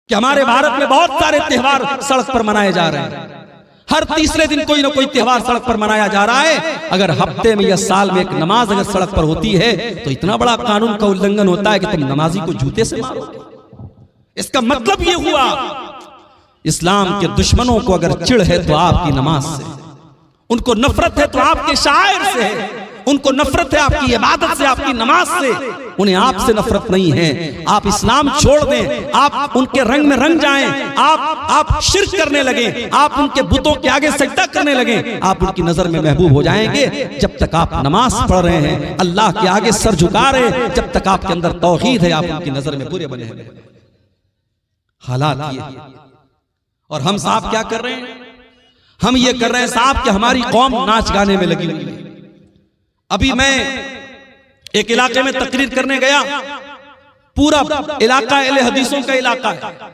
कि हमारे भारत में बहुत सारे त्योहार सड़क पर मनाए जा रहे हैं। हर तीसरे दिन कोई ना कोई त्योहार सड़क पर मनाया जा रहा है। अगर हफ्ते में या साल में एक नमाज अगर सड़क पर होती है तो इतना बड़ा कानून का उल्लंघन होता है कि तुम नमाजी को जूते से मारोगे। इसका मतलब ये हुआ इस्लाम के दुश्मनों को अगर चिढ़ है तो आपकी नमाज से, उनको नफरत है तो आपके शायर से है, उनको नफरत है आपकी इबादत से, आपकी नमाज से, उन्हें आपसे नफरत नहीं है। आप इस्लाम छोड़ दें, आप उनके रंग में रंग जाएं, आप शिर्क करने लगे, आप उनके बुतों के आगे सजदा करने लगे, आप उनकी नजर में महबूब हो जाएंगे। जब तक आप नमाज पढ़ रहे हैं, अल्लाह के आगे सर झुका रहे हैं, जब तक आपके अंदर तौहीद है, आप उनकी नजर में बुरे बने हैं। हालात ये, और हम साहब क्या कर रहे हैं? हम ये कर रहे हैं साहब कि हमारी कौम नाच गाने में लगी हुई है। अभी मैं एक इलाके में तकरीर करने गया, पूरा इलाका अहले हदीसों का इलाका है।